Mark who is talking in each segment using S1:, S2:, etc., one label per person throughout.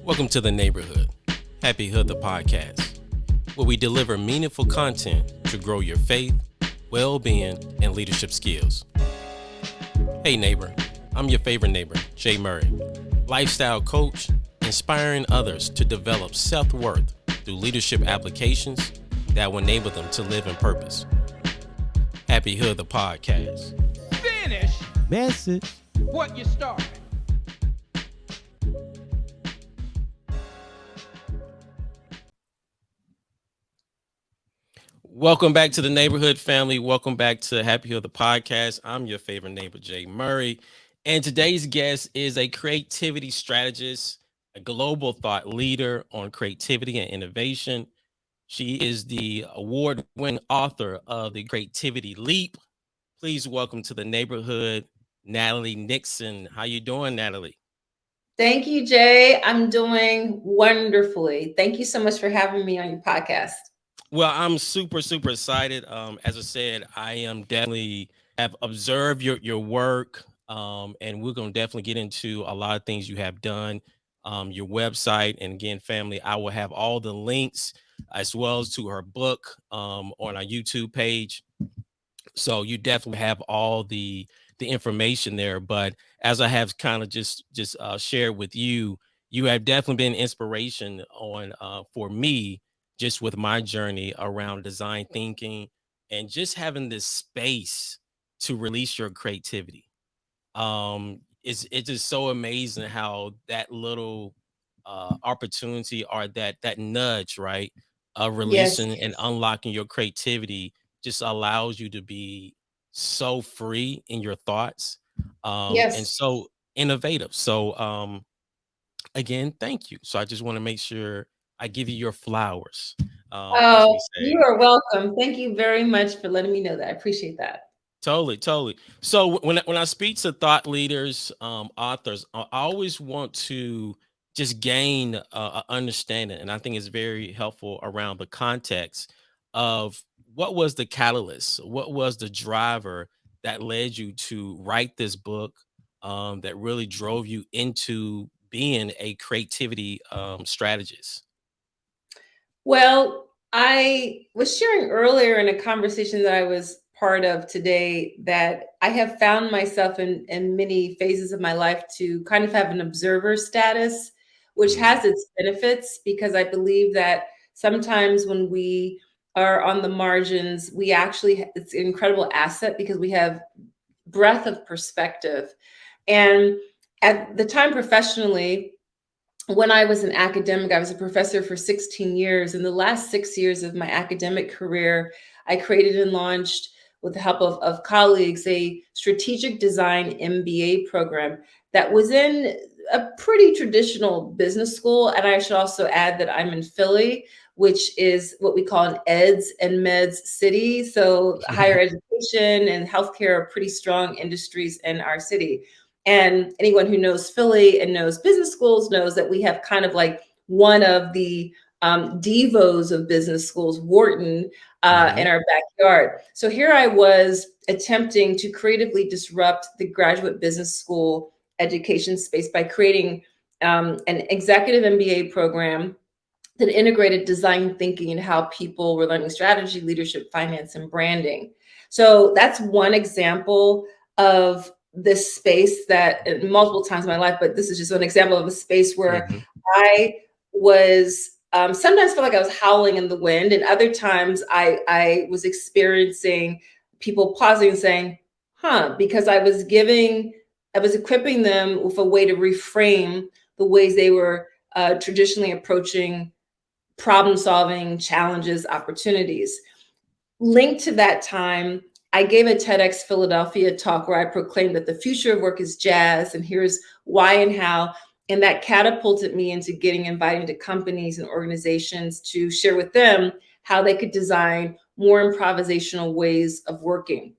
S1: Welcome to the neighborhood, Happy Hood the podcast, where we deliver meaningful content to grow your faith, well-being, and leadership skills. Hey neighbor, I'm your favorite neighbor, Jay Murray, lifestyle coach, inspiring others to develop self-worth through leadership applications that will enable them to live in purpose. Happy Hood the podcast.
S2: Finish
S3: Message.
S2: what you started.
S1: Welcome back to the neighborhood family. Welcome back to Happy Hill the podcast. I'm your favorite neighbor, Jay Murray. And today's guest is a creativity strategist, a global thought leader on creativity and innovation. She is the award-winning author of The Creativity Leap. Please welcome to the neighborhood, Natalie Nixon. How you doing, Natalie?
S4: Thank you, Jay. I'm doing wonderfully. Thank you so much for having me on your podcast.
S1: Well, I'm super excited. As I said, I am definitely have observed your work, and we're gonna definitely get into a lot of things you have done, your website, and again, family, I will have all the links as well as to her book on our YouTube page. So you definitely have all the information there. But as I have kind of just shared with you, you have definitely been inspiration on for me just with my journey around design thinking and just having this space to release your creativity. It's just so amazing how that little opportunity or that nudge, right, of
S4: Yes,
S1: releasing and unlocking your creativity just allows you to be so free in your thoughts and
S4: yes.
S1: so innovative. So again, thank you. So I just want to make sure I give you your flowers, as we
S4: Oh,
S1: say.
S4: you are welcome. Thank you very much for letting me know that. I appreciate that.
S1: Totally. So when I speak to thought leaders, authors, I always want to just gain a understanding, and I think it's very helpful around the context of what was the catalyst, what was the driver that led you to write this book, that really drove you into being a creativity strategist.
S4: Well, I was sharing earlier in a conversation that I was part of today that I have found myself in many phases of my life to kind of have an observer status, which
S1: Mhm.
S4: has its benefits because I believe that sometimes when we are on the margins, we actually, it's an incredible asset because we have breadth of perspective. And at the time professionally, when I was an academic, I was a professor for 16 years. In the last 6 years of my academic career, I created and launched, with the help of colleagues, a strategic design MBA program that was in a pretty traditional business school. And I should also add that I'm in Philly, which is what we call an eds and meds city. So higher education and healthcare are pretty strong industries in our city. And anyone who knows Philly and knows business schools knows that we have kind of like one of the divos of business schools, Wharton, in
S1: Mhm.
S4: our backyard. So here I was attempting to creatively disrupt the graduate business school education space by creating an executive MBA program that integrated design thinking and how people were learning strategy, leadership, finance, and branding. So that's one example of this space that multiple times in my life, but this is just one example of a space where
S1: Mhm.
S4: I was sometimes feel like I was howling in the wind, and other times I was experiencing people pausing and saying, huh, because I was equipping them with a way to reframe the ways they were traditionally approaching problem solving, challenges, opportunities. Linked to that time, I gave a TEDx Philadelphia talk where I proclaimed that the future of work is jazz, and here's why and how. And that catapulted me into getting invited to companies and organizations to share with them how they could design more improvisational ways of working.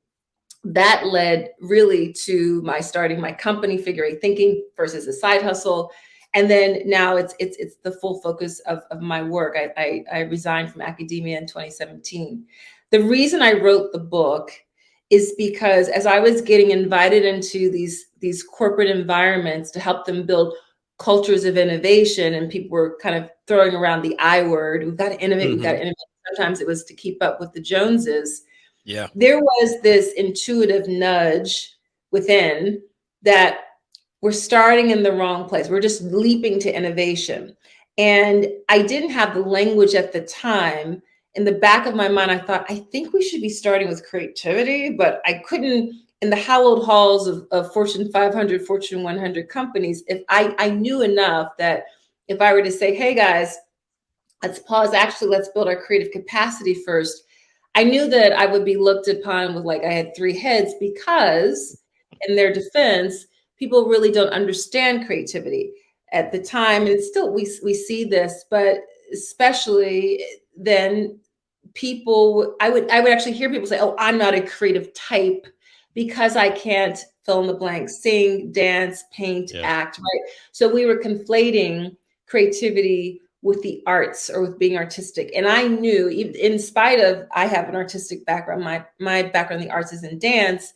S4: That led really to my starting my company, Figure Eight Thinking, versus a side hustle. And then now it's the full focus of my work. I resigned from academia in 2017. The reason I wrote the book is because as I was getting invited into these corporate environments to help them build cultures of innovation, and people were kind of throwing around the I word. We've got to innovate. We've got
S1: Hmm.
S4: to innovate. Sometimes it was to keep up with the Joneses.
S1: Yeah.
S4: There was this intuitive nudge within that we're starting in the wrong place. We're just leaping to innovation. And I didn't have the language at the time. In the back of my mind, I thought, I think we should be starting with creativity, but I couldn't, in the hallowed halls of Fortune 500, Fortune 100 companies, if I knew enough that if I were to say, hey guys, let's pause, actually, let's build our creative capacity first, I knew that I would be looked upon with like I had three heads because, in their defense, people really don't understand creativity at the time. And it's still, we see this, but especially then I would actually hear people say, oh, I'm not a creative type because I can't fill in the blank, sing, dance, paint,
S1: Yeah.
S4: act, right? So we were conflating creativity with the arts or with being artistic. And I knew, in spite of I have an artistic background, my background in the arts is in dance.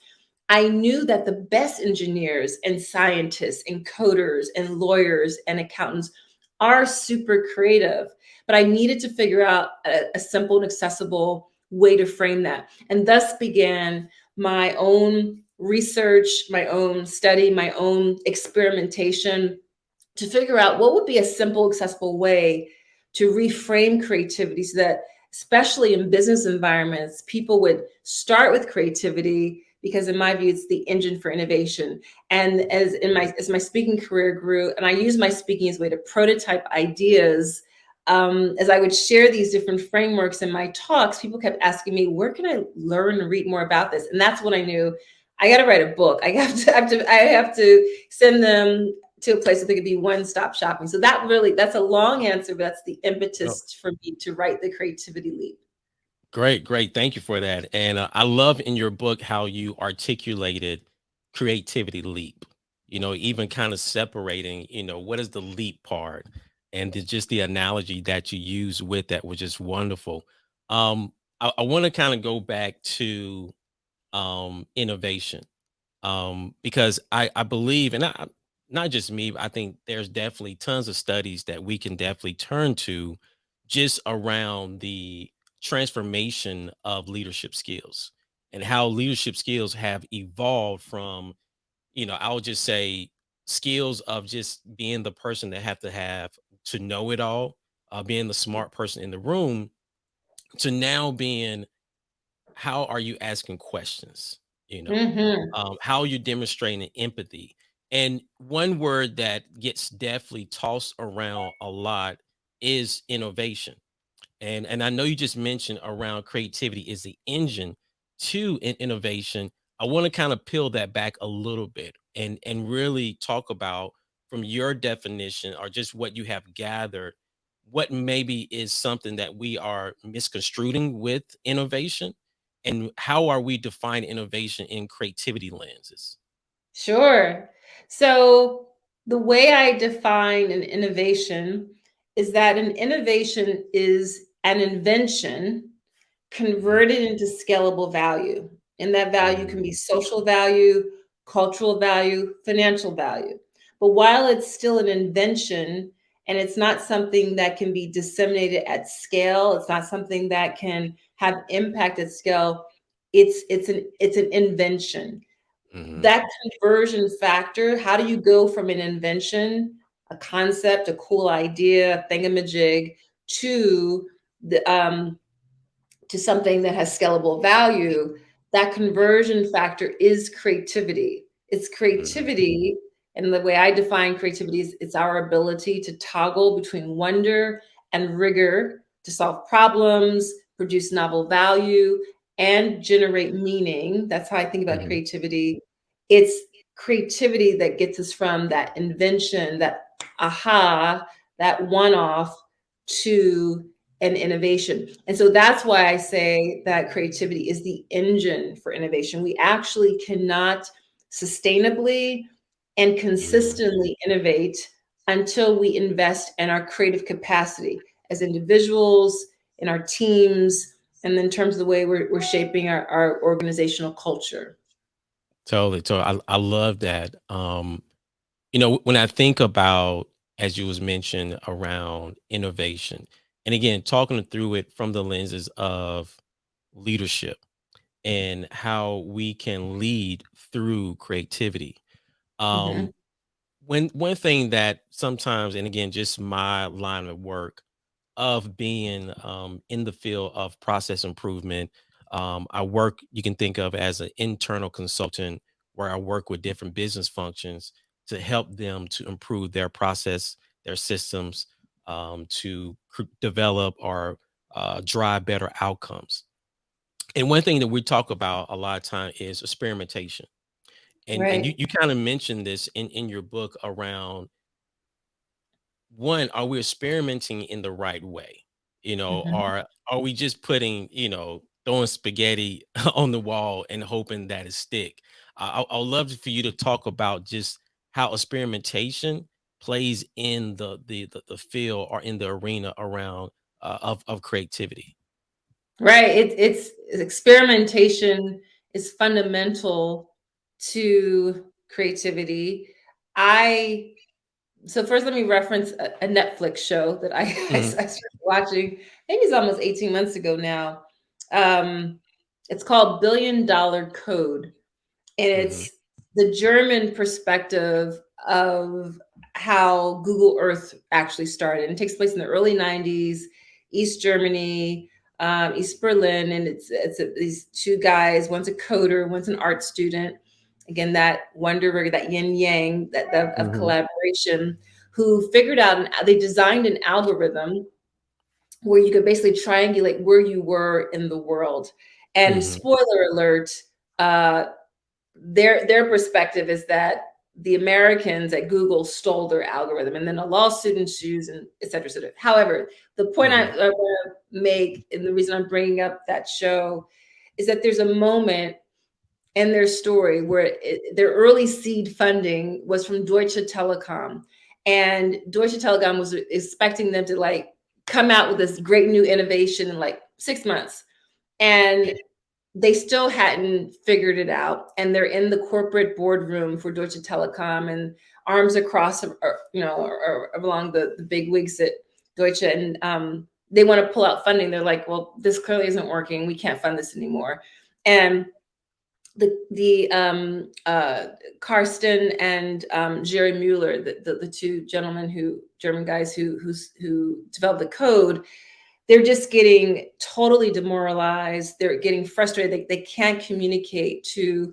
S4: I knew that the best engineers and scientists and coders and lawyers and accountants are super creative, but I needed to figure out a simple and accessible way to frame that. And thus began my own research, my own study, my own experimentation to figure out what would be a simple, accessible way to reframe creativity so that, especially in business environments, people would start with creativity because, in my view, it's the engine for innovation. And as my speaking career grew, and I used my speaking as a way to prototype ideas, as I would share these different frameworks in my talks, people kept asking me, where can I learn and read more about this? And that's when I knew I got to write a book. I have to send them to a place that they could be one-stop shopping. So that's a long answer, but that's the
S1: No,
S4: impetus for me to write The Creativity Leap.
S1: great, great. Thank you for that. And I love in your book how you articulated creativity leap. Even kind of separating. What is the leap part, and just the analogy that you use with that was just wonderful. I want to kind of go back to innovation, because I believe, and not just me, but I think there's definitely tons of studies that we can definitely turn to just around the transformation of leadership skills and how leadership skills have evolved from, I'll just say, skills of just being the person that have to know it all, being the smart person in the room, to now being, how are you asking questions?
S4: Hmm.
S1: How you're demonstrating empathy. And one word that gets definitely tossed around a lot is innovation. And I know you just mentioned around creativity is the engine to innovation. I want to kind of peel that back a little bit and really talk about, from your definition or just what you have gathered, what maybe is something that we are misconstruing with innovation, and how are we defining innovation in creativity lenses?
S4: Sure. So the way I define an innovation is that an innovation is an invention
S1: Mhm.
S4: converted into scalable value. And that value can be
S1: Mm,
S4: social value, cultural value, financial value. But while it's still an invention and it's not something that can be disseminated at scale, it's not something that can have impact at scale, it's an invention.
S1: mhm,
S4: That conversion factor, how do you go from an invention, a concept, a cool idea, a thingamajig, to the to something that has scalable value? That conversion factor is creativity. It's
S1: mhm,
S4: creativity. And the way I define creativity is it's our ability to toggle between wonder and rigor to solve problems, produce novel value, and generate meaning. That's how I think about
S1: mhm,
S4: creativity. It's creativity that gets us from that invention, that aha, that one off, to an innovation. And so that's why I say that creativity is the engine for innovation. We actually cannot sustainably and
S1: mhm.
S4: consistently innovate until we invest in our creative capacity as individuals, in our teams, and in terms of the way we're shaping our organizational culture.
S1: Totally. So I love that. When I think about as you was mentioned around innovation. And again, talking through it from the lenses of leadership and how we can lead through creativity.
S4: Hmm.
S1: Um, when one thing that sometimes, and again, just my line of work of being in the field of process improvement, I work, you can think of as an internal consultant, where I work with different business functions to help them to improve their process, their systems, to develop or drive better outcomes. And one thing that we talk about a lot of time is experimentation. And you
S4: Right.
S1: kind of mentioned this in your book around, one, are we experimenting in the right way?
S4: Hmm.
S1: Or are we just putting, throwing spaghetti on the wall and hoping that it stick? I'd love for you to talk about just how experimentation plays in the field or in the arena around of creativity.
S4: Right. It's experimentation is fundamental to creativity. I So first, let me reference a Netflix show that I
S1: Hmm.
S4: started watching. Maybe it's almost 18 months ago now. It's called Billion Dollar Code, and
S1: Hmm.
S4: it's the German perspective of how Google Earth actually started. And it takes place in the early 90s, East Germany, East Berlin, and these two guys. One's a coder, one's an art student. Again, that wonder, that yin yang, of
S1: Hmm.
S4: collaboration. Who figured out, and they designed an algorithm where you could basically triangulate where you were in the world. And
S1: Hmm.
S4: spoiler alert, uh, their perspective is that the Americans at Google stole their algorithm, and then a lawsuit ensues, and et cetera, et cetera. However, the point
S1: Hmm.
S4: I want to make, and the reason I'm bringing up that show, is that there's a moment in their story where their early seed funding was from Deutsche Telekom, and Deutsche Telekom was expecting them to like come out with this great new innovation in like 6 months, and they still hadn't figured it out, and they're in the corporate boardroom for Deutsche Telekom, and arms across, or along the big wigs at Deutsche, and they want to pull out funding. They're like, well, this clearly isn't working. We can't fund this anymore. And the Karsten and Jerry Mueller, the two gentlemen, who German guys who developed the code, they're just getting totally demoralized. They're getting frustrated. They can't communicate to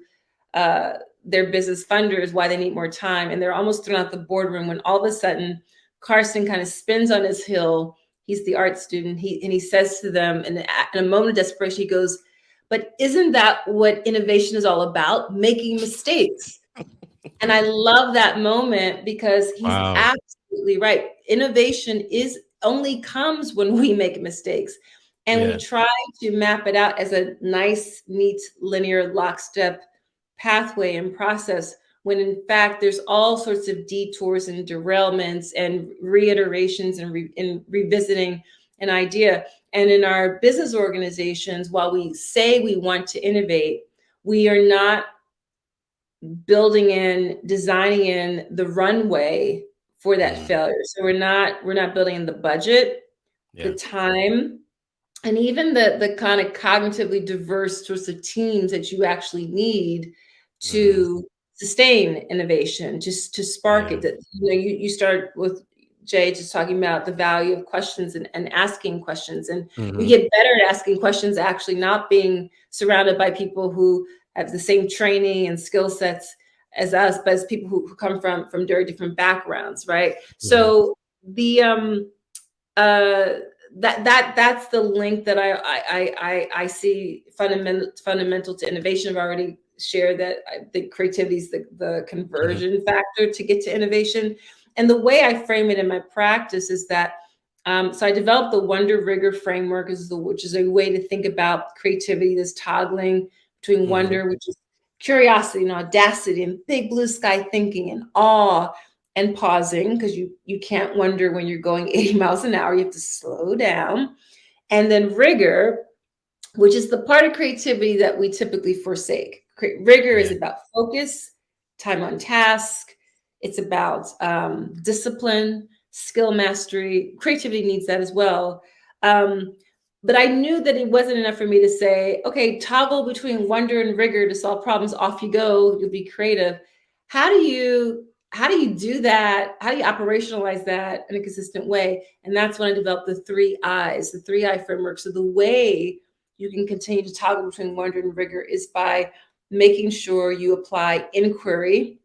S4: uh, their business funders why they need more time. And they're almost thrown out the boardroom when all of a sudden Carson kind of spins on his heel. He's the art student. He says to them in a moment of desperation, he goes, "But isn't that what innovation is all about? Making mistakes." And I love that moment because he's
S1: Wow.
S4: absolutely right. Innovation is only comes when we make mistakes. And we
S1: Yeah.
S4: try to map it out as a nice, neat, linear, lockstep pathway and process, when in fact there's all sorts of detours and derailments and reiterations and revisiting an idea. And in our business organizations, while we say we want to innovate, we are not designing in the runway for that
S1: Mm.
S4: failure. So we're not building in the budget, the
S1: Yeah.
S4: time, and even the kind of cognitively diverse sorts of teams that you actually need
S1: Hmm.
S4: to sustain innovation, just to spark it.
S1: Yeah.
S4: That you start with Jay just talking about the value of questions and asking questions, and we
S1: Hmm.
S4: get better at asking questions, actually not being surrounded by people who have the same training and skill sets as us, but as people who come from very different backgrounds, right?
S1: Hmm.
S4: So the uh that's the link that I see fundamental to innovation. I've already shared that I think creativity is the
S1: Hmm.
S4: conversion factor to get to innovation. And the way I frame it in my practice is that so I developed the wonder rigor framework, which is a way to think about creativity, this toggling between
S1: Hmm.
S4: wonder, which is curiosity and audacity and big blue sky thinking, and awe and pausing, because you can't wonder when you're going 80 miles an hour. You have to slow down. And then rigor, which is the part of creativity that we typically forsake. Rigor is
S1: Yeah.
S4: about focus, time on task. It's about discipline. skill mastery. Creativity needs that as well. Um, but I knew that it wasn't enough for me to say, okay, toggle between wonder and rigor to solve problems. Off you go. You'll be creative. How do you do that? How do you operationalize that in a consistent way? And that's when I developed the 3 I's, the 3 I framework. So the way you can continue to toggle between wonder and rigor is by making sure you apply inquiry,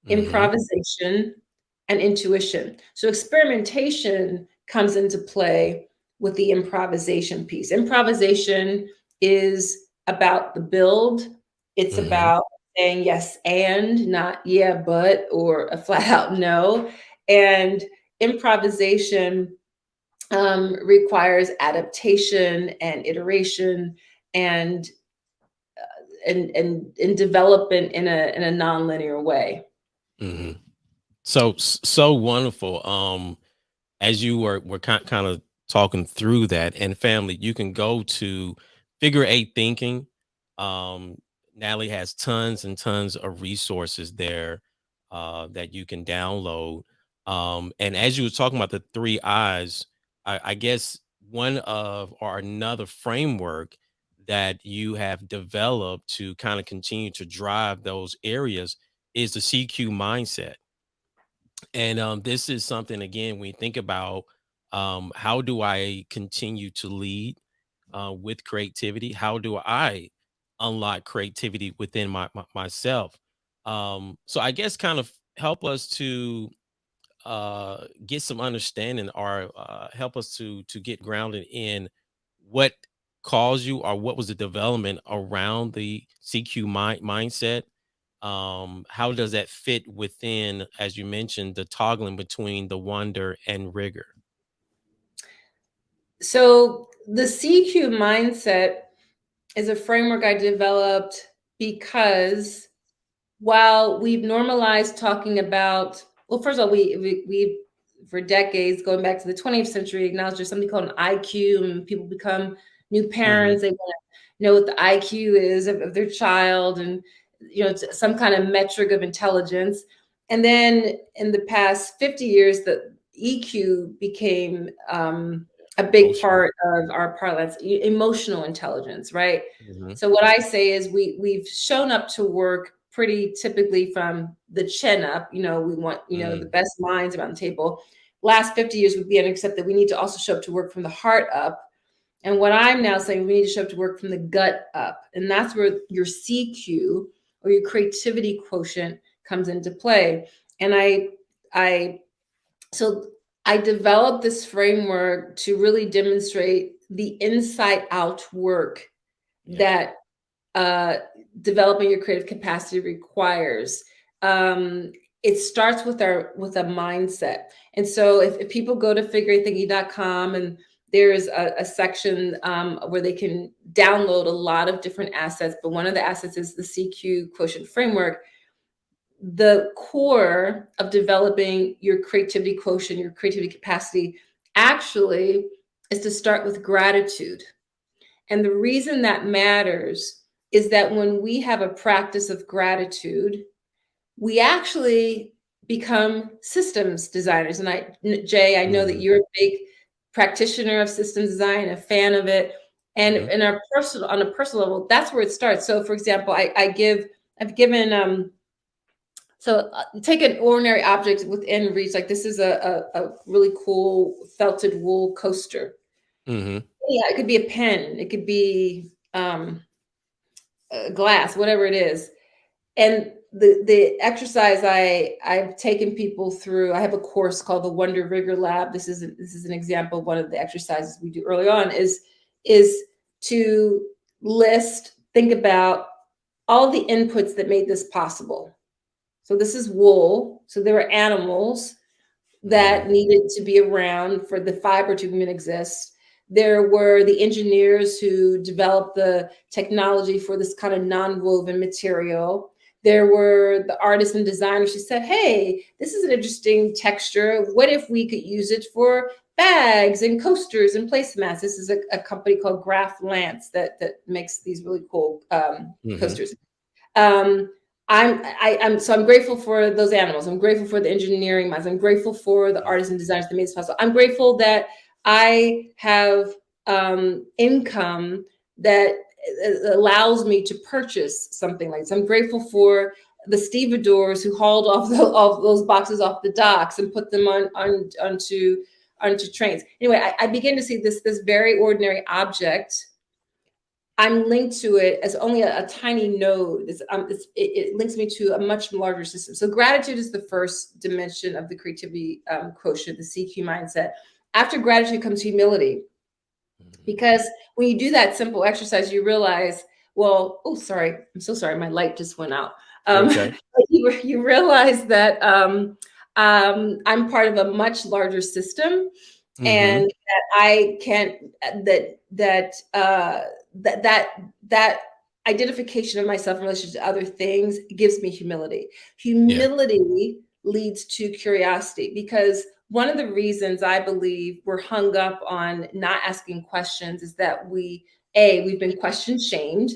S4: improvisation, and intuition. So experimentation comes into play with the improvisation piece. Improvisation is about the build. It's
S1: Mm-hmm.
S4: about saying yes and, not yeah but, or a flat out no. And improvisation requires adaptation and iteration and and development in a non-linear way.
S1: Mm-hmm. So wonderful. As you were kind of talking through that, and family, you can go to Figure Eight Thinking. Um, Natalie has tons and tons of resources there that you can download. And as you were talking about the 3 I's, I guess one of or another framework that you have developed to kind of continue to drive those areas is the CQ mindset. And this is something, again, when you think about how do I continue to lead with creativity? How do I unlock creativity within myself? So I guess kind of help us to get some understanding, or help us to get grounded in what caused you, or what was the development around the CQ mindset. How does that fit within, as you mentioned, the toggling between the wonder and rigor?
S4: So the CQ mindset is a framework I developed because while we've normalized talking about, well, first of all, we for decades, going back to the 20th century, acknowledged there's something called an IQ, and people become new
S1: Hmm.
S4: parents. They want to know what the IQ is of their child, and it's some kind of metric of intelligence. And then in the past 50 years, the EQ became a big
S1: Emotional.
S4: part of our parlance, emotional intelligence, right?
S1: Hmm.
S4: So what I say is we've shown up to work pretty typically from the chin up. We want, the
S1: Mm.
S4: best minds around the table. Last 50 years would be an accept that we need to also show up to work from the heart up. And what I'm now saying, we need to show up to work from the gut up. And that's where your CQ, or your creativity quotient, comes into play. And I so I developed this framework to really demonstrate the inside out work
S1: Yeah.
S4: that uh, developing your creative capacity requires. It starts with a mindset. And so if people go to figurethinking.com, and there's a section where they can download a lot of different assets, but one of the assets is the CQ quotient framework. The core of developing your creativity quotient, your creativity capacity, actually is to start with gratitude. And the reason that matters is that when we have a practice of gratitude, we actually become systems designers. And Jay, I know that
S1: Hmm.
S4: you're a big practitioner of systems design, a fan of it. And
S1: Hmm.
S4: in our personal, on a personal level, that's where it starts. So, for example, I've given so take an ordinary object within reach. Like this is a really cool felted wool coaster.
S1: Hmm.
S4: Yeah, it could be a pen, it could be glass, whatever it is. And the exercise I've taken people through, I have a course called the Wonder Rigor Lab. This is an example of one of the exercises we do early on, is to think about all the inputs that made this possible. So this is wool. So there were animals
S1: Hmm.
S4: that needed to be around for the fiber to even exist. There were the engineers who developed the technology for this kind of non-woven material. There were the artists and designers who said, hey, this is an interesting texture. What if we could use it for bags and coasters and placemats? This is a company called Graph Lance that makes these really cool
S1: Hmm.
S4: coasters. Um, I'm grateful for those animals. I'm grateful for the engineering minds. I'm grateful for the artists and designers that made this possible. I'm grateful that I have income that allows me to purchase something like this. I'm grateful for the stevedores who hauled off those boxes off the docks and put them onto trains. Anyway, I begin to see this very ordinary object. I'm linked to it as only a tiny node. It links me to a much larger system. So gratitude is the first dimension of the creativity quotient, the CQ mindset. After gratitude comes humility, because when you do that simple exercise, you realize, well, oh, sorry, I'm so sorry, my light just went out.
S1: You
S4: Um,
S1: okay?
S4: you realize that I'm part of a much larger system, and
S1: Mm-hmm.
S4: that I can that identification of myself in relation to other things gives me humility.
S1: Yeah.
S4: Humility leads to curiosity, because one of the reasons I believe we're hung up on not asking questions is that we've been question shamed,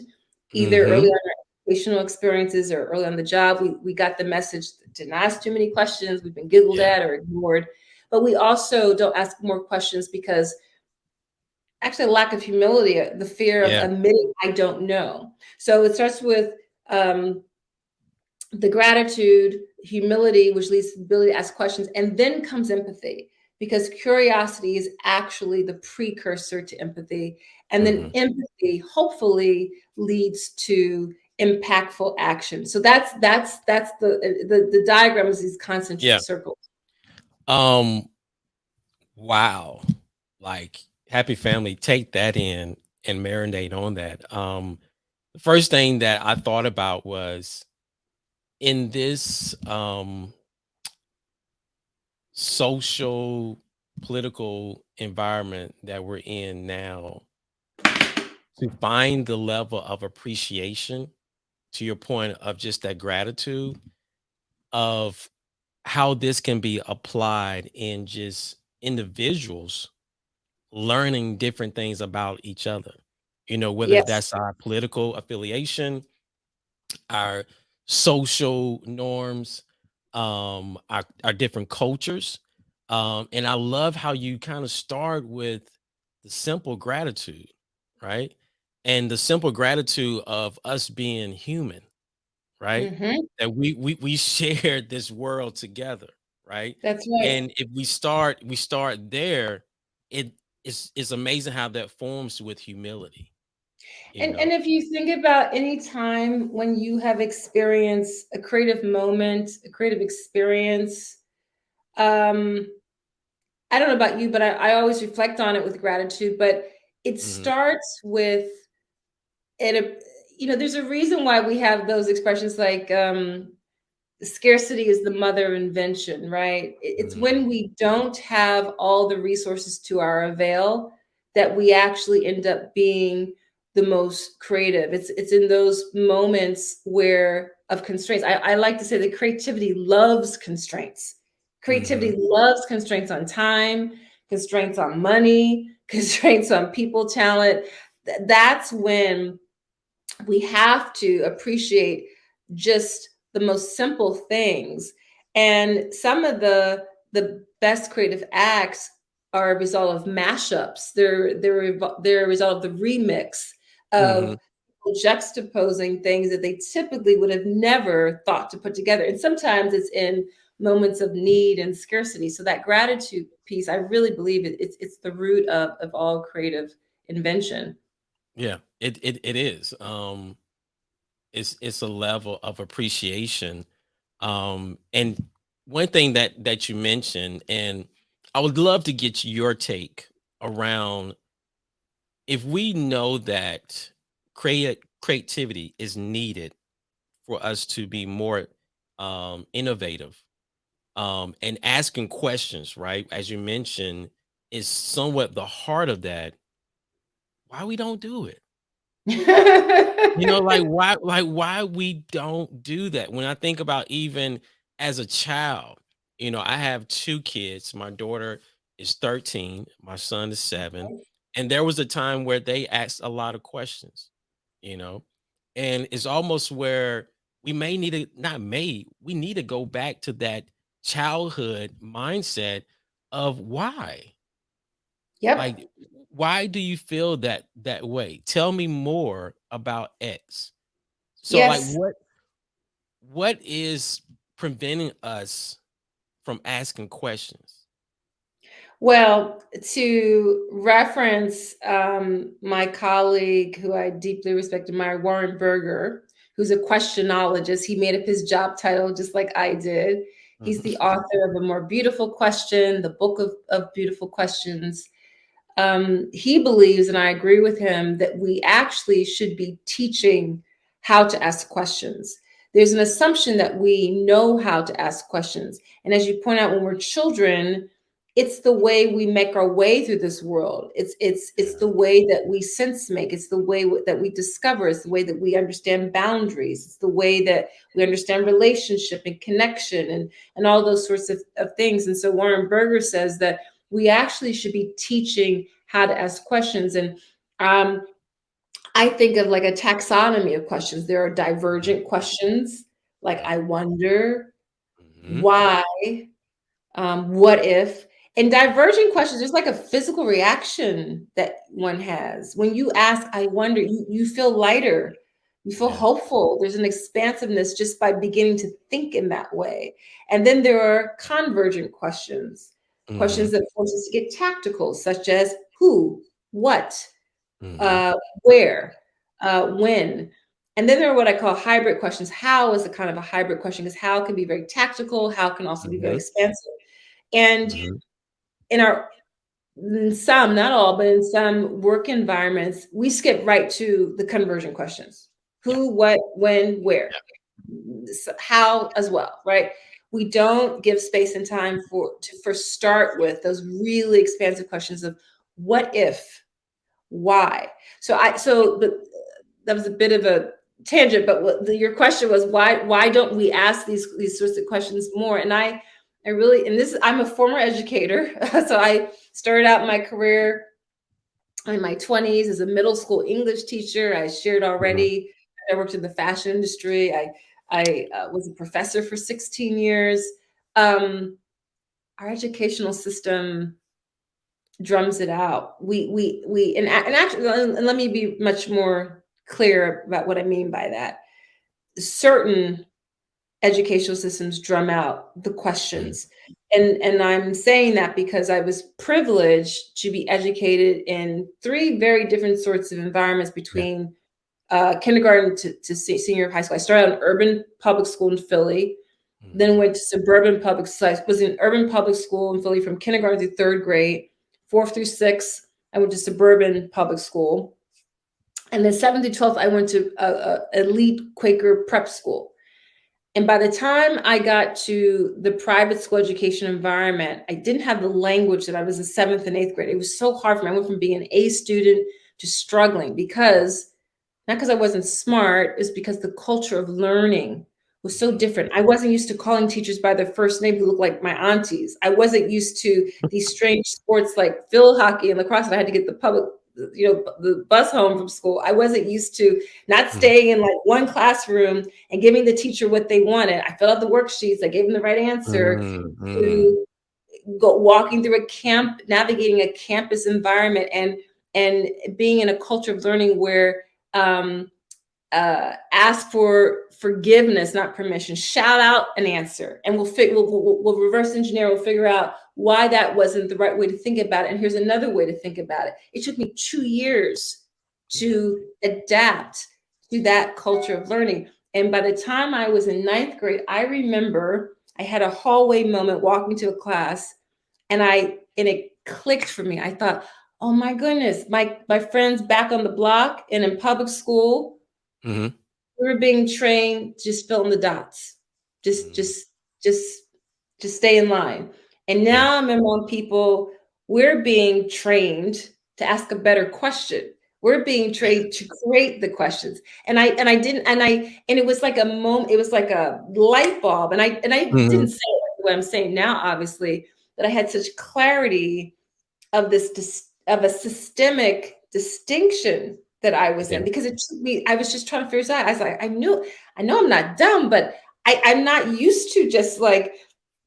S4: either early
S1: Mm-hmm.
S4: on in our educational experiences or early on the job. We got the message, didn't ask too many questions, we've been giggled
S1: Yeah.
S4: at or ignored. But we also don't ask more questions because actually a lack of humility, the fear of
S1: Yeah.
S4: admitting I don't know. So it starts with um, the gratitude, humility, which leads to the ability to ask questions, and then comes empathy, because curiosity is actually the precursor to empathy. And then
S1: Mm-hmm.
S4: empathy hopefully leads to impactful action. So that's the diagram is these concentric
S1: Yeah.
S4: circles.
S1: Um. Wow. Like, happy family, take that in and marinate on that. The first thing that I thought about was in this social political environment that we're in now, to find the level of appreciation, to your point of just that gratitude of how this can be applied in just individuals learning different things about each other, whether
S4: Yes.
S1: that's our political affiliation, our social norms, our different cultures. And I love how you kind of start with the simple gratitude, right? And the simple gratitude of us being human, right?
S4: Hmm.
S1: That we shared this world together, right?
S4: That's right.
S1: And if we start there, it it's amazing how that forms with humility, you
S4: And
S1: know.
S4: if you think about any time when you have experienced a creative moment, a creative experience, um, I don't know about you, but I always reflect on it with gratitude. But it
S1: Mhm,
S4: starts with it. There's a reason why we have those expressions like scarcity is the mother of invention, right? It's
S1: mhm,
S4: when we don't have all the resources to our avail that we actually end up being the most creative. It's in those moments where of constraints. I like to say that creativity loves constraints. Creativity
S1: mhm.
S4: loves constraints on time, constraints on money, constraints on people talent. That's when we have to appreciate just the most simple things. And some of the best creative acts are a result of mashups. They're a result of the remix of
S1: Mhm.
S4: juxtaposing things that they typically would have never thought to put together. And sometimes it's in moments of need and scarcity. So that gratitude piece, I really believe it's the root of all creative invention.
S1: Yeah, it is. It's a level of appreciation. And one thing that you mentioned, and I would love to get your take around, if we know that creativity is needed for us to be more innovative, and asking questions, right? As you mentioned, is somewhat the heart of that. Why we don't do it? Like, why we don't do that? When I think about, even as a child, I have two kids. My daughter is 13, my son is 7. And there was a time where they asked a lot of questions, you know, and it's almost where we may need to not may we need to go back to that childhood mindset of why.
S4: Yep.
S1: Like, why do you feel that way? Tell me more about X. So, like,
S4: Yes.
S1: what is preventing us from asking questions?
S4: Well, to reference my colleague who I deeply respect, admire, Warren Berger, who's a questionologist. He made up his job title just like I did. He's the
S1: Mhm.
S4: author of A More Beautiful Question, the book of beautiful questions. He believes, and I agree with him, that we actually should be teaching how to ask questions. There's an assumption that we know how to ask questions. And as you point out, when we're children, it's the way we make our way through this world. It's the
S1: Yeah.
S4: way that we sense make. It's the way that we discover. It's the way that we understand boundaries. It's the way that we understand relationship and connection and all those sorts of things. And so Warren Berger says that we actually should be teaching how to ask questions. And um, I think of like a taxonomy of questions. There are
S1: Mhm.
S4: divergent questions, like
S1: Yeah.
S4: I wonder,
S1: Mhm.
S4: why, what if, and divergent questions. There's like a physical reaction that one has when you ask I wonder. You feel lighter, you feel
S1: Yeah.
S4: hopeful. There's an expansiveness just by beginning to think in that way. And then there are convergent questions, questions
S1: Mhm.
S4: that force us to get tactical, such as who, what,
S1: Mhm.
S4: uh, where, when. And then there are what I call hybrid questions. How is a kind of a hybrid question, because how can be very tactical, how can also be very
S1: Mhm.
S4: expansive. And
S1: Mhm.
S4: in our, in some, not all, but in some work environments, we skip right to the conversion questions:
S1: Yeah.
S4: who, what, when, where,
S1: Yeah.
S4: how as well, right? We don't give space and time to first start with those really expansive questions of what if, why. But that was a bit of a tangent, but your question was why don't we ask these sorts of questions more? And I really, and this, I'm a former educator. So I started out my career in my 20s as a middle school English teacher. I shared
S1: Mhm.
S4: already, I worked in the fashion industry. I was a professor for 16 years. um, our educational system drums it out. And actually, and let me be much more clear about what I mean by that. Certain educational systems drum out the
S1: Mhm.
S4: questions. And I'm saying that because I was privileged to be educated in three very different sorts of environments
S1: Yeah.
S4: between kindergarten to senior high school. I started out in urban public school in Philly, then
S1: Mhm.
S4: went to suburban public school. I was in urban public school in Philly from kindergarten through third grade. Fourth through sixth, I went to suburban public school. And then seventh through 12th, I went to a elite Quaker prep school. And by the time I got to the private school education environment, I didn't have the language that I was in seventh and eighth grade. It was so hard for me. I went from being an A student to struggling because, not because I wasn't smart, it's because the culture of learning was so
S1: Mhm.
S4: different. I wasn't used to calling teachers by their first name who looked like my aunties. I wasn't used to these strange sports like field hockey and lacrosse, and I had to get the public, the bus home from school. I wasn't used to not
S1: Mhm.
S4: staying in like one classroom and giving the teacher what they wanted. I filled out the worksheets, I gave them the right answer,
S1: Mm, mm.
S4: to go walking through a camp, navigating a campus environment, and being in a culture of learning where ask for forgiveness, not permission. Shout out an answer, and we'll reverse engineer. We'll figure out why that wasn't the right way to think about it. And here's another way to think about it. It took me 2 years
S1: Yeah.
S4: to adapt to that culture of learning. And by the time I was in ninth grade, I remember I had a hallway moment walking to a class, and it clicked for me. I thought, oh my goodness, my friends back on the block and in public school,
S1: Mhm.
S4: we were being trained to just fill in the dots. Just
S1: Mhm.
S4: just just just stay in line. And
S1: Yeah.
S4: now I'm among people, we're being trained to ask a better question. We're being trained to create the questions. And I didn't and it was like a moment, it was like a light bulb. And I didn't
S1: Mhm.
S4: say it like what I'm saying now, obviously, but I had such clarity of this of a systemic distinction that I was
S1: Yeah.
S4: in, because it took me, I was just trying to figure it out. I was like, I know I'm not dumb, but I'm not used to just like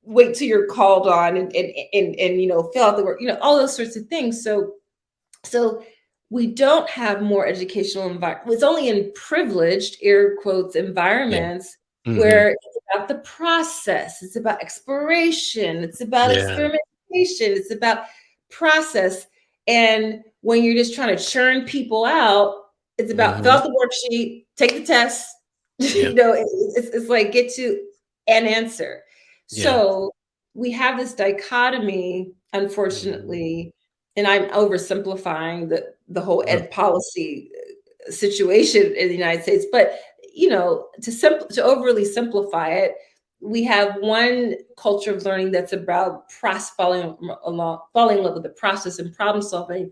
S4: wait till you're called on and fill out the work, all those sorts of things. So we don't have more educational environment. It's only in privileged, air quotes,
S1: Yeah.
S4: environments
S1: Hmm.
S4: where it's about the process, it's about exploration, it's about
S1: Yeah.
S4: experimentation, it's about process. And when you're just trying to churn people out, it's about fill
S1: Hmm.
S4: out the worksheet, take the test,
S1: Yeah.
S4: it's like get to an answer.
S1: Yeah.
S4: So we have this dichotomy,
S1: Mhm.
S4: unfortunately, and I'm oversimplifying the whole
S1: No.
S4: ed policy situation in the United States, but to overly simplify it, we have one culture of learning that's about falling in love with the process and problem solving,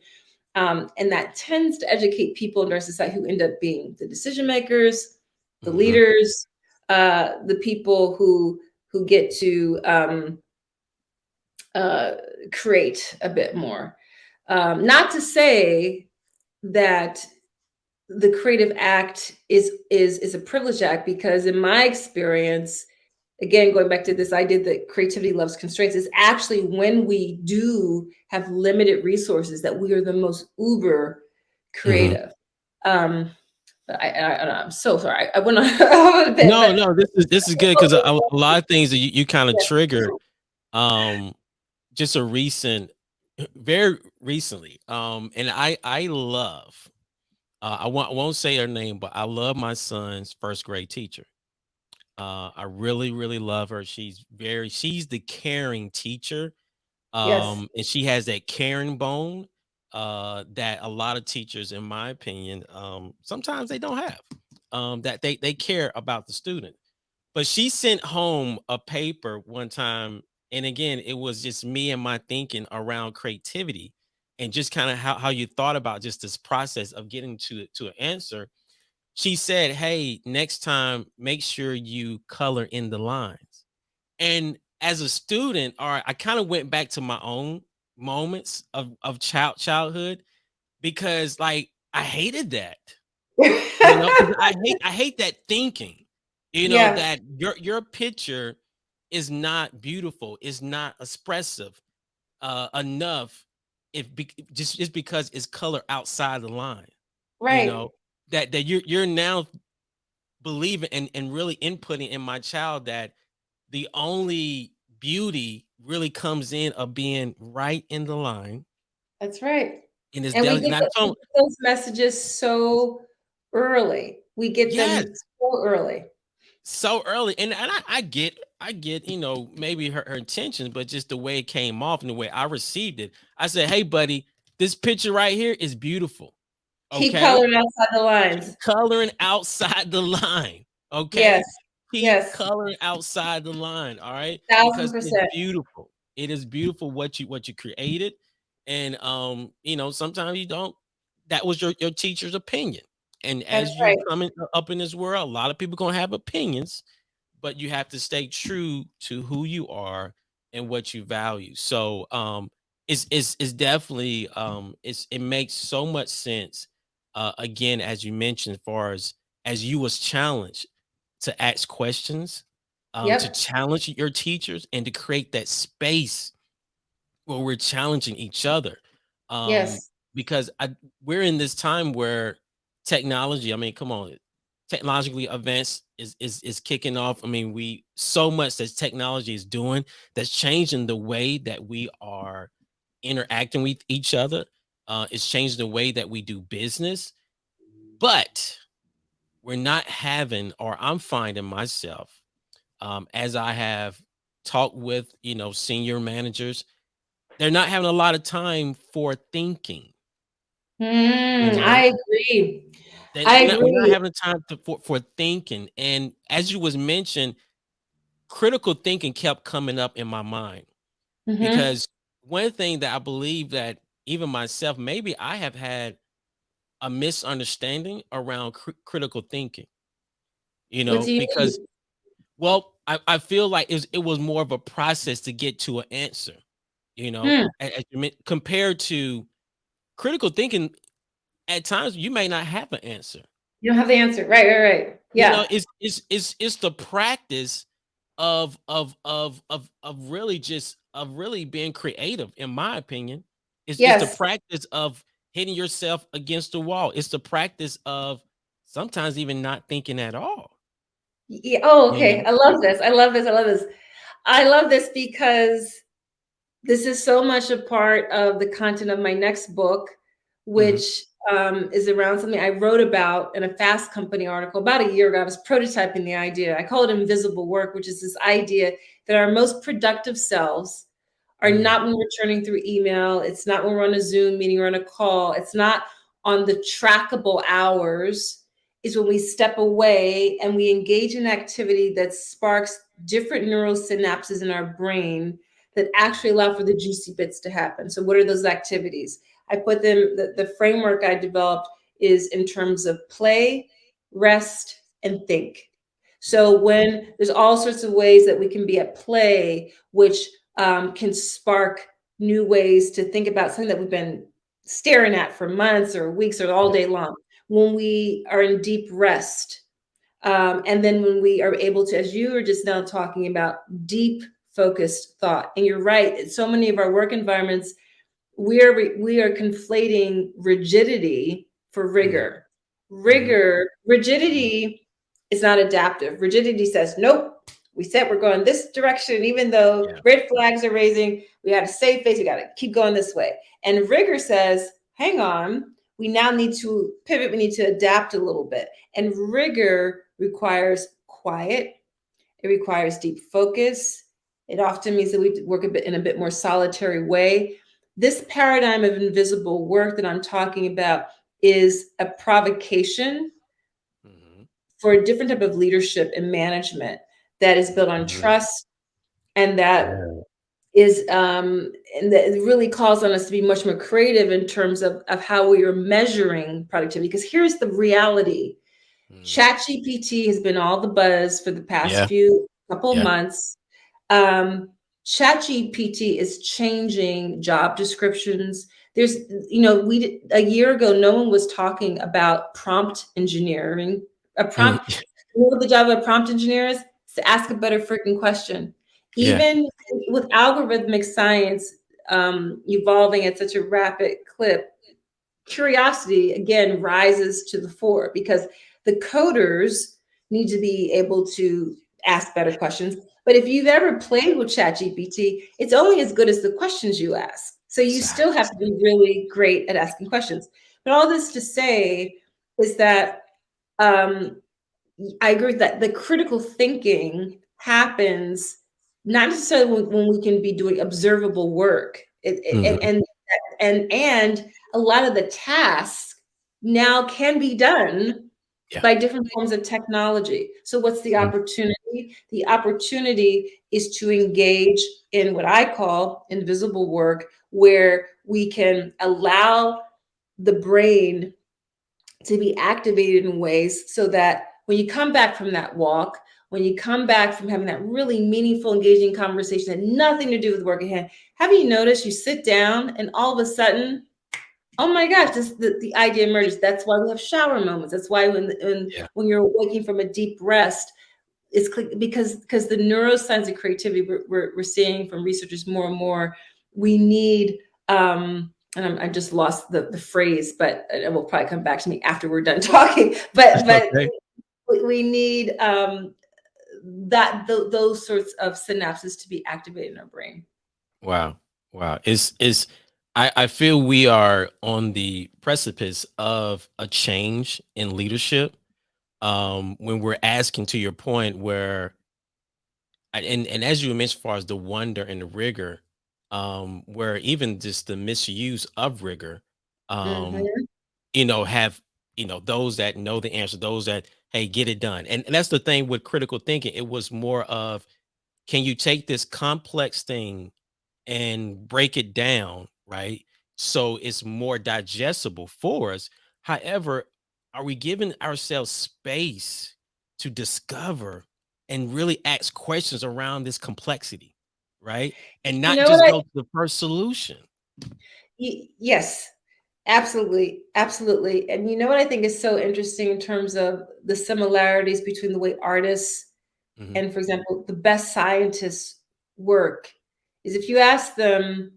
S4: and that tends to educate people in our society who end up being the decision makers, the
S1: Mhm.
S4: leaders, the people who get to uh, create a bit more. Not to say that the creative act is a privileged act, because in my experience, again, going back to this idea that creativity loves constraints, is actually when we do have limited resources that we are the most uber
S1: Mhm.
S4: creative. Um, but I'm so sorry. I went on a bit,
S1: No,
S4: but
S1: no, this is good because a lot of things that you kind of triggered, um, just a recent, very recently, and I love, I won't say her name, but I love my son's first grade teacher. I really, really love her. She's the caring teacher.
S4: yes,
S1: And she has that caring bone, that a lot of teachers, in my opinion, sometimes they don't have. That they care about the student. But she sent home a paper one time, and again, it was just me and my thinking around creativity, and just kind of how you thought about just this process of getting to an answer. She said, "Hey, next time, make sure you color in the lines." And as a student, all right, I kind of went back to my own moments of childhood, because like I hated that, 'cause I hate that thinking,
S4: yeah,
S1: that your picture is not beautiful, is not expressive enough, just because it's color outside the line, you
S4: right.
S1: know, that you're now believing and really inputting in my child that the only beauty really comes in of being right in the line
S4: That's right.
S1: in this
S4: And
S1: daily. And I
S4: we
S1: told,
S4: get those messages so early. We get
S1: yes,
S4: them so early.
S1: so early. And I get, maybe her intentions, but just the way it came off and the way I received it. I said, "Hey, buddy, this picture right here is beautiful.
S4: Keep
S1: Okay.
S4: coloring outside the
S1: Keep
S4: lines.
S1: coloring outside the line.
S4: Yes,
S1: Okay. Keep
S4: yes,
S1: coloring outside the line. All right.
S4: thousand
S1: Because it's
S4: percent.
S1: beautiful. It is beautiful what you created. And sometimes you don't, that was your teacher's opinion. And
S4: That's
S1: as you
S4: right.
S1: coming up in this world, a lot of people gonna have opinions, but you have to stay true to who you are and what you value. So it's definitely it makes so much sense, again, as you mentioned, as far as you was challenged to ask questions, to
S4: Yep.
S1: challenge your teachers and to create that space where we're challenging each other. Um,
S4: Yes.
S1: because we're in this time where technology, I mean, come on, technologically advanced is kicking off. I mean, we so much that technology is doing that's changing the way that we are interacting with each other. It's changing the way that we do business, but we're not having, or I'm finding myself, as I have talked with senior managers, they're not having a lot of time for thinking, you know?
S4: I agree.
S1: They
S4: I
S1: we're not
S4: agree.
S1: having the time for thinking, and as you was mentioned, critical thinking kept coming up in my mind,
S4: Hmm.
S1: because one thing that I believe that even myself, maybe I have had a misunderstanding around critical thinking,
S4: What do you
S1: because,
S4: mean?
S1: well, I feel like it was more of a process to get to an answer,
S4: Hmm.
S1: as you compared to critical thinking. at times you may not have an answer.
S4: You don't have the answer. Right, right, right.
S1: You know,
S4: Yeah.
S1: it's the practice of really just of really being creative, in my opinion. It's the
S4: Yes.
S1: practice of hitting yourself against the wall. It's the practice of sometimes even not thinking at all.
S4: Yeah. Oh,
S1: You
S4: okay.
S1: know?
S4: I love this. I love this. I love this. I love this because this is so much a part of the content of my next book,
S1: Mhm.
S4: which is around something I wrote about in a Fast Company article about a year ago. I was prototyping the idea. I call it invisible work, which is this idea that our most productive selves are
S1: Mm.
S4: not when we're churning through email. It's not when we're on a Zoom meeting or on a call. It's not on the trackable hours. Is when we step away and we engage in activity that sparks different neural synapses in our brain that actually allow for the juicy bits to happen. So, what are those activities? I put them, the framework I developed is in terms of play, rest, and think. So,
S1: Mm.
S4: when there's all sorts of ways that we can be at play, which can spark new ways to think about something that we've been staring at for months or weeks or all
S1: Yeah.
S4: day long. When we are in deep rest, and then when we are able to, as you were just now talking about, deep focused thought. And you're right, so many of our work environments, we are conflating rigidity for
S1: Mhm.
S4: rigor.
S1: Mhm. Mhm.
S4: Rigidity is not adaptive. Rigidity says, nope, we said we're going this direction, even though
S1: Yeah.
S4: red flags are raising, we got to save face, we got to keep going this way. And rigor says, hang on, we now need to pivot, we need to adapt a little bit. And rigor requires quiet, it requires deep focus. It often means that we work a bit in a bit more solitary way. This paradigm of invisible work that I'm talking about is a provocation
S1: Mhm.
S4: for a different type of leadership and management that is built on
S1: Mhm.
S4: trust and that
S1: Yeah.
S4: is and that it really calls on us to be much more creative in terms of how we are measuring productivity. Because here's the reality.
S1: Mm.
S4: ChatGPT has been all the buzz for the past
S1: Yeah.
S4: few couple of
S1: Yeah.
S4: months. um, ChatGPT is changing job descriptions. There's, a year ago, no one was talking about prompt engineering. A
S1: Mm.
S4: prompt, you know what the job of a prompt engineer is? It's to ask a better freaking question.
S1: Yeah.
S4: Even with algorithmic science evolving at such a rapid clip, curiosity again rises to the fore because the coders need to be able to ask better questions. But if you've ever played with ChatGPT, it's only as good as the questions you ask. So you still have to
S1: Exactly.
S4: be really great at asking questions. But all this to say is that um, I agree with that the critical thinking happens not necessarily when we can be doing observable work.
S1: Mhm.
S4: And a lot of the tasks now can be done
S1: Yeah.
S4: by different forms of technology. So what's the
S1: Mm.
S4: opportunity? The opportunity is to engage in what I call invisible work, where we can allow the brain to be activated in ways so that when you come back from that walk, when you come back from having that really meaningful, engaging conversation that had nothing to do with work at hand, have you noticed you sit down and all of a sudden, oh my gosh, the idea emerges. That's why we have shower moments. That's why
S1: Yeah.
S4: when you're waking from a deep rest, it's because the neuroscience of creativity we're seeing from researchers more and more. We need and I just lost the phrase, but it will probably come back to me after we're done talking. But
S1: Okay.
S4: we need those sorts of synapses to be activated in our brain.
S1: Wow. Wow. It's I feel we are on the precipice of a change in leadership. When we're asking to your point where and as you mentioned, as far as the wonder and the rigor, where even just the misuse of rigor, um,
S4: Mhm.
S1: have those that know the answer, those that hey get it done, and that's the thing with critical thinking. It was more of can you take this complex thing and break it down, right? So it's more digestible for us. However, are we giving ourselves space to discover and really ask questions around this complexity, right? And
S4: You
S1: not
S4: know
S1: just
S4: what
S1: go to the first solution.
S4: yes. Absolutely, absolutely. And you know what I think is so interesting in terms of the similarities between the way artists
S1: Hmm.
S4: and, for example, the best scientists work is if you ask them,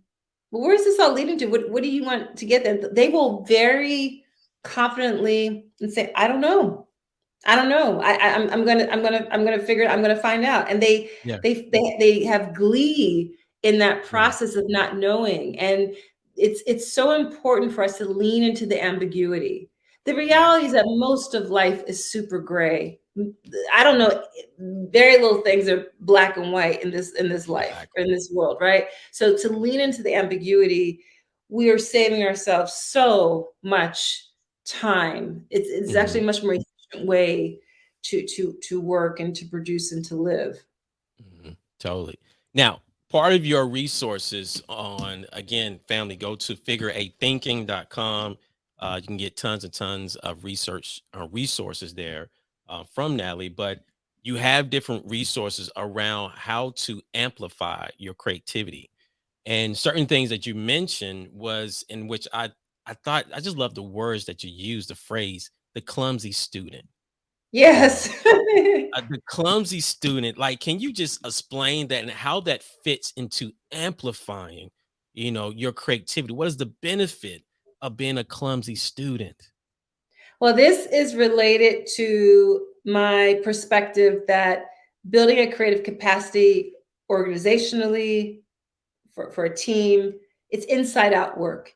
S4: well, where's this all leading to? What do you want to get them? They will very confidently and say, I don't know. I don't know. I'm gonna figure it. I'm gonna find out. And
S1: Yeah.
S4: they have glee in that
S1: Mhm.
S4: process of not knowing. And it's so important for us to lean into the ambiguity. The
S1: Yeah.
S4: reality is that most of life is super gray. I don't know. Very little things are black and white in this life or
S1: Exactly.
S4: in this world, right? So to lean into the ambiguity, we are saving ourselves so much time. It's
S1: Hmm.
S4: actually a much more efficient way to work and to produce and to live.
S1: Totally. Now, part of your resources on, again, family, go to figureathinking.com. You can get tons and tons of research resources there from Natalie, but you have different resources around how to amplify your creativity. And certain things that you mentioned was in which I thought I just love the words that you use, the phrase, the clumsy student. You know,
S4: Yes.
S1: the clumsy student, like, can you just explain that and how that fits into amplifying, your creativity? What is the benefit of being a clumsy student?
S4: Well, this is related to my perspective that building a creative capacity organizationally for a team, it's inside out work.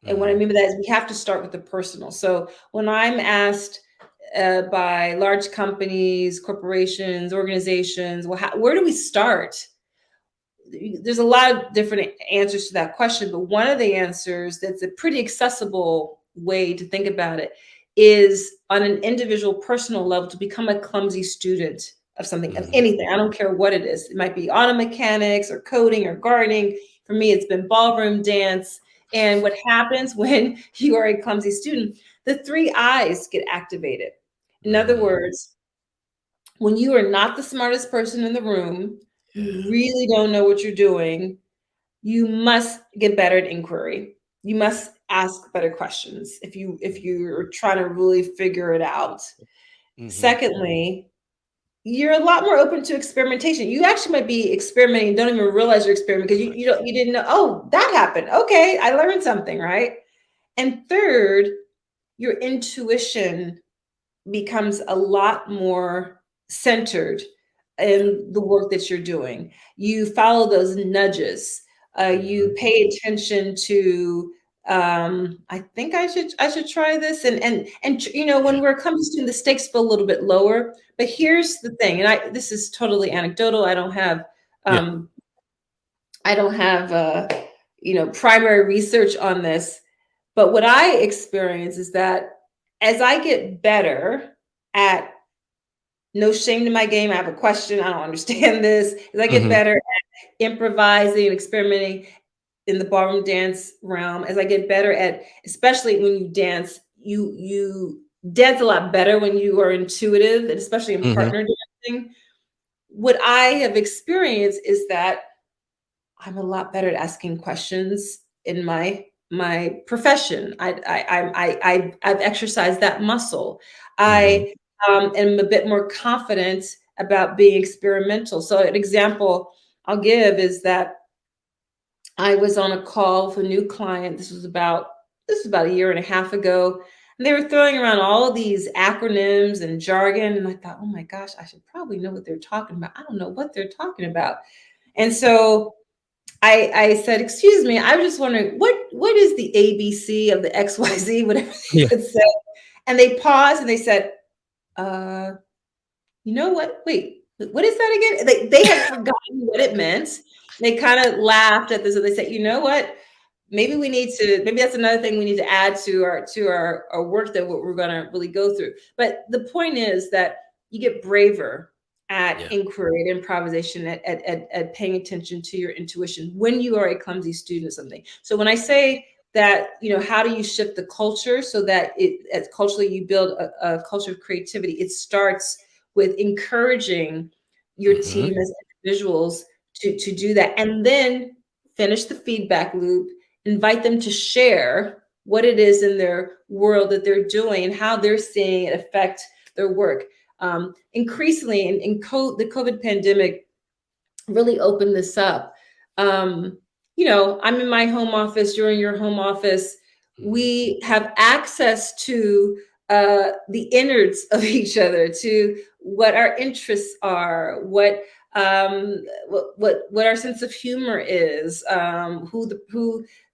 S4: And what I
S1: Hmm.
S4: mean by that is we have to start with the personal. So when I'm asked by large companies, corporations, organizations, well, where do we start? There's a lot of different answers to that question, but one of the answers that's a pretty accessible way to think about it is on an individual personal level to become a clumsy student of something, of
S1: Hmm.
S4: anything. I don't care what it is. It might be auto mechanics or coding or gardening. For me, it's been ballroom dance. And what happens when you are a clumsy student, the three eyes get activated. In other
S1: Hmm.
S4: words, when you are not the smartest person in the room, you
S1: Yeah.
S4: really don't know what you're doing, you must get better at inquiry. You must ask better questions if you're trying to really figure it out.
S1: Hmm.
S4: Secondly, you're a lot more open to experimentation. You actually might be experimenting, don't even realize you're experimenting because
S1: Right.
S4: you didn't know, oh, that happened. Okay, I learned something, right? And third, your intuition becomes a lot more centered
S1: Yeah.
S4: in the work that you're doing. You follow those nudges.
S1: Hmm.
S4: You pay attention to. I think I should try this, and when
S1: Yeah.
S4: we're coming to the stakes feel a little bit lower. But here's the thing, and I this is totally anecdotal.
S1: Yeah.
S4: Um, I don't have primary research on this, but what I experience is that as I get better at no shame to my game, I have a question, I don't understand this. As I get
S1: Hmm.
S4: better at improvising and experimenting in the ballroom dance realm, as I get better at, especially when you dance, you dance a lot better when you are intuitive, and especially in
S1: Hmm.
S4: partner dancing. What I have experienced is that I'm a lot better at asking questions in my profession. I've exercised that muscle.
S1: Hmm.
S4: I am a bit more confident about being experimental. So an example I'll give is that I was on a call with a new client. This was about a year and a half ago. And they were throwing around all of these acronyms and jargon. And I thought, oh my gosh, I should probably know what they're talking about. I don't know what they're talking about. And so I said, "Excuse me, I was just wondering what is the ABC of the XYZ, whatever they
S1: Yeah.
S4: had said." And they paused and they said, "Uh, you know what? Wait, what is that again?" They had forgotten what it meant. They kind of laughed at this and they said, "You know what? Maybe that's another thing we need to add to our work that what we're gonna really go through." But the point is that you get braver at
S1: Yeah.
S4: inquiry, at improvisation, at paying attention to your intuition when you are a clumsy student of something. So when I say that, how do you shift the culture so that it as culturally you build a culture of creativity? It starts with encouraging your
S1: Hmm.
S4: team as individuals to do that, and then finish the feedback loop, invite them to share what it is in their world that they're doing and how they're seeing it affect their work. Increasingly, the COVID pandemic really opened this up. I'm in my home office, you're in your home office.
S1: Mhm.
S4: We have access to the innards of each other, to what our interests are, what our sense of humor is, who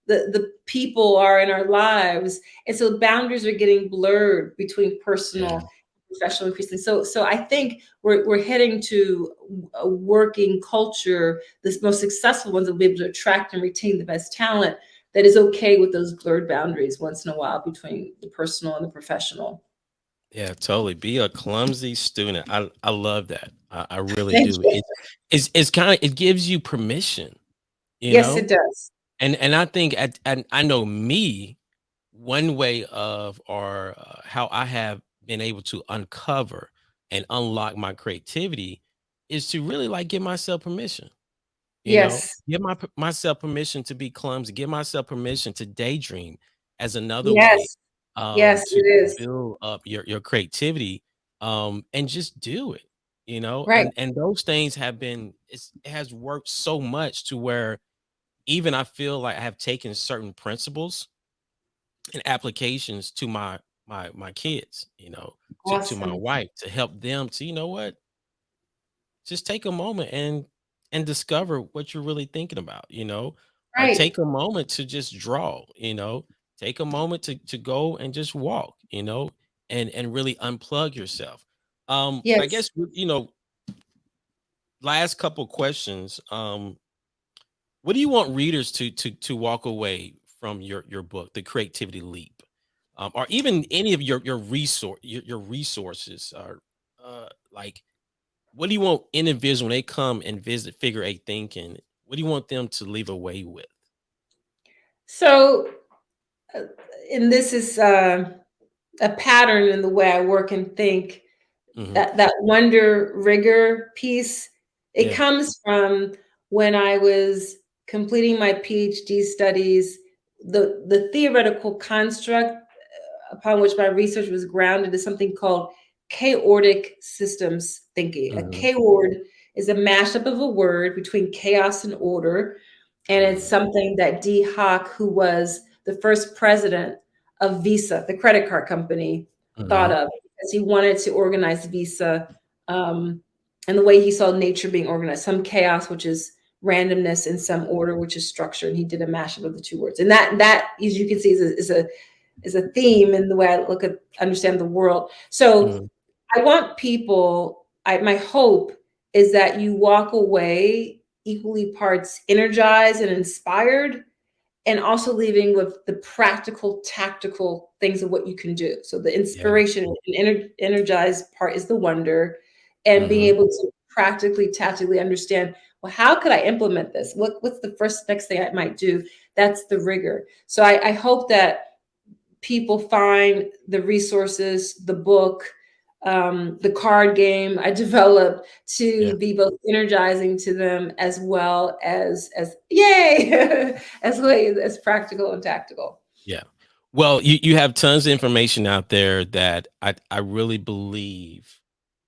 S4: the people are in our lives, and so boundaries are getting blurred between
S1: Yeah.
S4: personal and professional increasingly. So I think we're heading to a working culture, the most successful ones will be able to attract and retain the best talent that is okay with those blurred boundaries once in a while between the personal and the professional.
S1: Yeah, totally. Be a clumsy student. I love that. I really
S4: Thank
S1: do.
S4: you.
S1: It's kind of, it gives you permission, you
S4: Yes,
S1: know?
S4: it does.
S1: And I think I know me, one way of or how I have been able to uncover and unlock my creativity is to really like give myself permission.
S4: Yes,
S1: Give myself permission to be clumsy, give myself permission to daydream as another way,
S4: yes, yes,
S1: to
S4: it is.
S1: build up your creativity, and just do it,
S4: Right.
S1: and those things have been it has worked so much to where even I feel like I have taken certain principles and applications to my kids, to my
S4: Awesome.
S1: wife to help them to, what, just take a moment and discover what you're really thinking about, or
S4: Right.
S1: take a moment to just draw, take a moment to go and just walk, and really unplug yourself. I
S4: Yes.
S1: guess, last couple questions. What do you want readers to walk away from your book, The Creativity Leap, or even any of your resources, or like, what do you want individuals when they come and visit Figure Eight Thinking? What do you want them to leave away with?
S4: So, uh, and this is a pattern in the way I work and think.
S1: Hmm.
S4: That wonder rigor piece, it
S1: Yeah.
S4: comes from when I was completing my PhD studies. The theoretical construct upon which my research was grounded is something called chaotic systems thinking. A
S1: Hmm.
S4: chaord is a mashup of a word between chaos and order, and it's
S1: Hmm.
S4: something that D. Hock, who was the first president of Visa, the credit card company, thought
S1: Hmm.
S4: of because he wanted to organize Visa, um, and the way he saw nature being organized, some chaos, which is randomness, and some order, which is structure. And he did a mashup of the two words. And that, as you can see, is a theme in the way I look at understand the world. So
S1: Hmm.
S4: I want people, my hope is that you walk away equally parts energized and inspired, and also leaving with the practical, tactical things of what you can do. So the
S1: Yeah.
S4: inspiration and energized part is the wonder, and being
S1: Hmm.
S4: able to practically, tactically understand, well, how could I implement this? What's the first next thing I might do? That's the rigor. So I hope that people find the resources, the book, the card game I developed
S1: Yeah.
S4: to be both energizing to them as well as yay, as well as practical and tactical.
S1: Yeah. Well, you have tons of information out there that I really believe,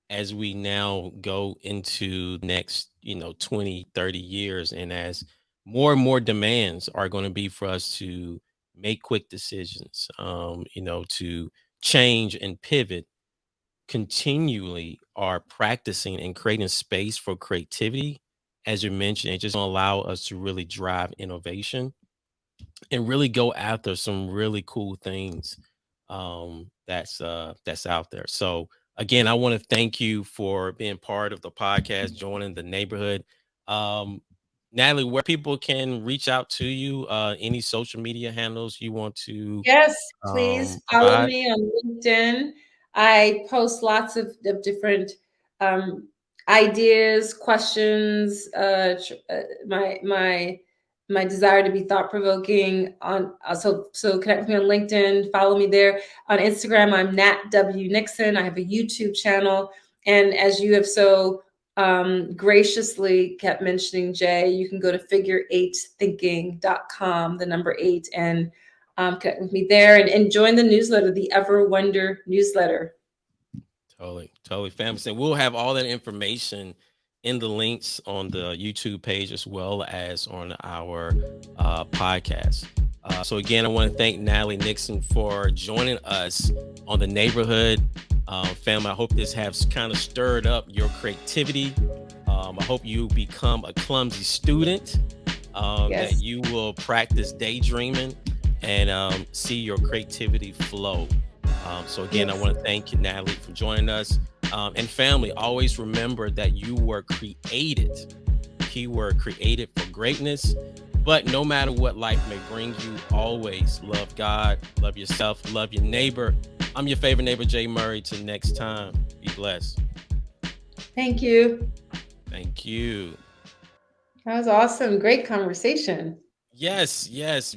S1: as we now go into next, 20, 30 years, and as more and more demands are going to be for us to make quick decisions, to change and pivot continually, are practicing and creating space for creativity, as you mentioned, it just gonna allow us to really drive innovation and really go after some really cool things, that's out there. So again, I want to thank you for being part of the podcast, joining the neighborhood. um Natalie, where people can reach out to you, any social media handles you want to
S4: Yes, please follow
S1: provide?
S4: me on LinkedIn. I post lots of different um, ideas, questions, my desire to be thought provoking. On so connect with me on LinkedIn. Follow me there. On Instagram, I'm Nat W Nixon. I have a YouTube channel, and as you have so graciously kept mentioning, Jay, you can go to figure8thinking.com, the number eight, and connect with me there, and join the newsletter, the Ever Wonder newsletter.
S1: Totally, family. So we'll have all that information in the links on the YouTube page as well as on our podcast. So again, I want to thank Natalie Nixon for joining us on the neighborhood. Family, I hope this has kind of stirred up your creativity. I hope you become a clumsy student,
S4: Yes.
S1: that you will practice daydreaming and see your creativity flow. So again, I
S4: Yes.
S1: want to thank you, Natalie, for joining us. And family, always remember that you were created, keyword created, for greatness. But no matter what life may bring you, always love God, love yourself, love your neighbor. I'm your favorite neighbor, Jay Murray. Till next time, be blessed.
S4: Thank you.
S1: Thank you.
S4: That was awesome. Great conversation.
S1: Yes, yes.